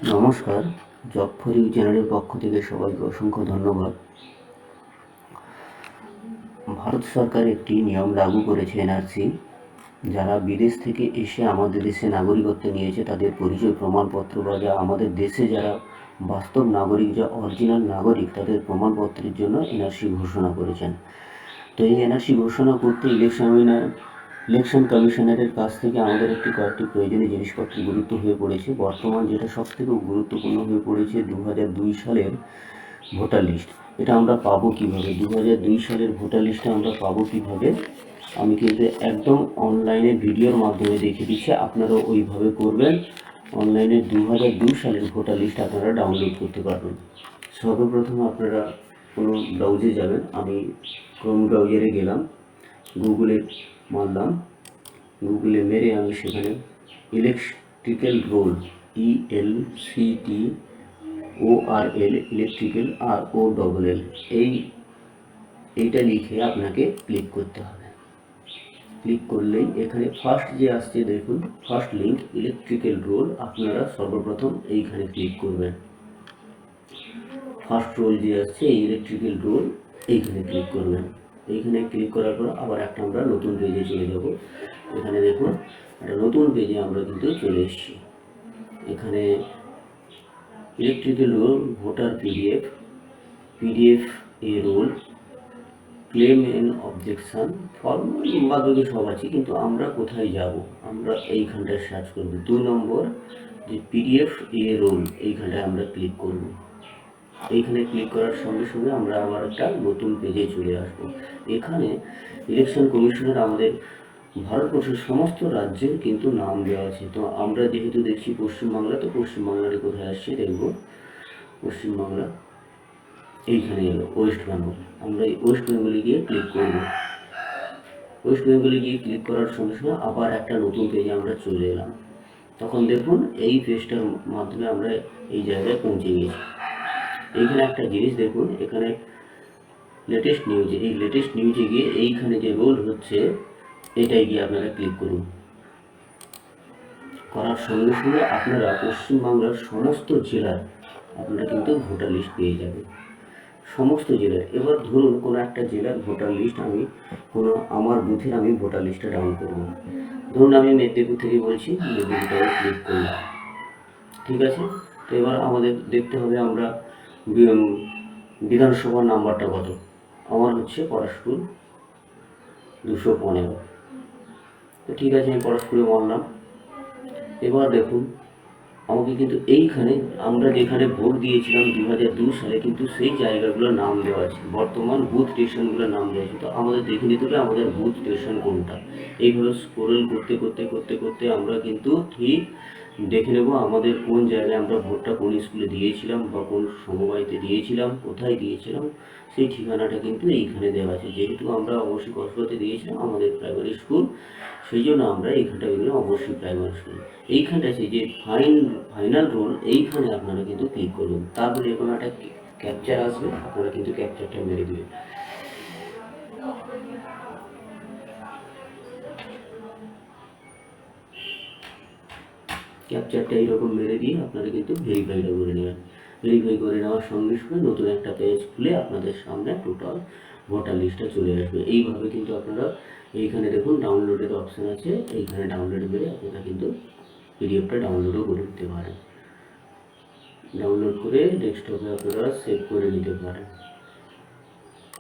নমস্কার, job for you চ্যানেলের পক্ষ থেকে সবাইকে অসংখ্য ধন্যবাদ। ভারত সরকার একটি নিয়ম লাগু করেছে এনআরসি। যারা বিদেশ থেকে এসে আমাদের দেশে নাগরিকত্ব নিয়েছে তাদের পরিচয় প্রমাণপত্র বা যা আমাদের দেশে যারা বাস্তব নাগরিক, যা অরিজিনাল নাগরিক, তাদের প্রমাণপত্রের জন্য এনআরসি ঘোষণা করেছেন। তো এই এনআরসি ঘোষণা করতে ইলেকশন কমিশনারের কাছ থেকে আমাদের কয়েকটি প্রয়োজনীয় জিনিসপত্র গুরুত্ব হয়ে পড়েছে। বর্তমান যেটা সবথেকে গুরুত্বপূর্ণ হয়ে পড়েছে 2002 সালের ভোটার লিস্ট। এটা আমরা পাবো কিভাবে? 2002 সালের ভোটার লিস্টটা আমরা পাবো কিভাবে? আমি কিন্তু একদম অনলাইনে ভিডিওর মাধ্যমে দেখিয়ে দিচ্ছি, আপনারাও ওইভাবে করবেন। অনলাইনে 2002 সালের ভোটার লিস্ট আপনারা ডাউনলোড করতে পারবেন। সর্বপ্রথম আপনারা কোনো ব্রাউজে যাবেন। আমি ক্রোম ব্রাউজারে গেলাম, গুগলে মারলাম, গুগলে মেরে আমি সেখানে electrical roll ELCTORL electrical ROLL এইটা লিখে আপনাকে ক্লিক করতে হবে। ক্লিক করলেই এখানে ফার্স্ট যে আসছে দেখুন, ফার্স্ট লিঙ্ক ইলেকট্রিক্যাল রোল, আপনারা সর্বপ্রথম এইখানে ক্লিক করবেন। ফার্স্ট রোল যে আসছে এই ইলেকট্রিক্যাল রোল, এইখানে ক্লিক করবেন। এইখানে ক্লিক করার পর আবার একটা আমরা নতুন পেজে চলে যাব। এখানে দেখুন একটা নতুন পেজে আমরা কিন্তু চলে এসেছি। এখানে ইলেকট্রিক্যাল রোল ভোটার পিডিএফ এ roll, claim and objection form, বাকি সব আছে। কিন্তু আমরা কোথায় যাব? আমরা এইখানটায় সার্চ করব। 2 নম্বর যে পিডিএফ এ রোল, এইখানটায় আমরা ক্লিক করব। এইখানে ক্লিক করার সঙ্গে সঙ্গে আমরা আবার একটা নতুন পেজে চলে আসব। এখানে ইলেকশন কমিশনের আমাদের ভারতবর্ষের সমস্ত রাজ্যের কিন্তু নাম দেওয়া আছে। তো আমরা যেহেতু দেখছি পশ্চিমবাংলা, তো পশ্চিমবাংলার কোথায় আসছে দেখব। পশ্চিমবাংলা এইখানে এলো ওয়েস্ট বেঙ্গল। আমরা এই ওয়েস্ট বেঙ্গলে গিয়ে ক্লিক করব। ওয়েস্ট বেঙ্গলে গিয়ে ক্লিক করার সঙ্গে সঙ্গে আবার একটা নতুন পেজে আমরা চলে এলাম। তখন দেখুন এই পেজটার মাধ্যমে আমরা এই জায়গায় পৌঁছে গেছি। এইখানে একটা জিনিস দেখুন, এখানে লেটেস্ট নিউজে, এই লেটেস্ট নিউজে গিয়ে এইখানে যে রোল হচ্ছে এটাই গিয়ে আপনারা ক্লিক করুন। করার সঙ্গে সঙ্গে আপনারা পশ্চিমবাংলার সমস্ত জেলার আপনারা কিন্তু ভোটার লিস্ট পেয়ে যাবেন, সমস্ত জেলার। এবার ধরুন কোনো একটা জেলার ভোটার লিস্ট আমি আমার বুথের আমি ভোটার লিস্টটা ডাউন করব। ধরুন আমি মেদিনীপুর থেকে বলছি, মেদিনীপুরে ক্লিক করলাম। ঠিক আছে। তো এবার আমাদের দেখতে হবে আমরা বিধানসভার নাম্বারটা কত। আমার হচ্ছে পরশপুর 215। তো ঠিক আছে, আমি পরশপুরে মারলাম। এবার দেখুন আমাকে কিন্তু এইখানে আমরা যেখানে ভোট দিয়েছিলাম 2002 সালে, কিন্তু সেই জায়গাগুলোর নাম দেওয়া আছে, বর্তমান বুথ স্টেশনগুলোর নাম দেওয়া আছে। তো আমাদের দেখে নিতে হবে আমাদের বুথ স্টেশন কোনটা। এইভাবে স্ক্রল করতে করতে করতে করতে আমরা কিন্তু ঠিক দেখে নেব আমাদের কোন জায়গায় আমরা ভোটটা কোন স্কুলে দিয়েছিলাম বা কোন সমবায়তে দিয়েছিলাম, কোথায় দিয়েছিলাম, সেই ঠিকানাটা কিন্তু এইখানে দেওয়া আছে। যেহেতু আমরা অবশ্যই কসবাতে দিয়েছিলাম আমাদের প্রাইমারি স্কুল, সেই জন্য আমরা এইখানটা দিলাম অবশ্যই প্রাইমারি স্কুল। এইখানটা আছে যে ফাইনাল রোল, এইখানে আপনারা কিন্তু ক্লিক করবেন। তারপরে এরকম একটা ক্যাপচার আসবে, আপনারা কিন্তু ক্যাপচারটা মেরে দেবেন। ক্যাপচারটা এইরকম মেরে দিয়ে আপনারা কিন্তু ভেরিফাইটা করে নেবেন। ভেরিফাই করে নেওয়ার সঙ্গে সঙ্গে নতুন একটা পেজ খুলে আপনাদের সামনে টোটাল ভোটার লিস্টটা চলে আসবে। এইভাবে কিন্তু আপনারা এইখানে দেখুন ডাউনলোডের অপশান আছে, এইখানে ডাউনলোড করে আপনারা কিন্তু পিডিএফটা ডাউনলোডও করে নিতে পারেন। ডাউনলোড করে ডেস্কটপে আপনারা সেভ করে নিতে পারেন।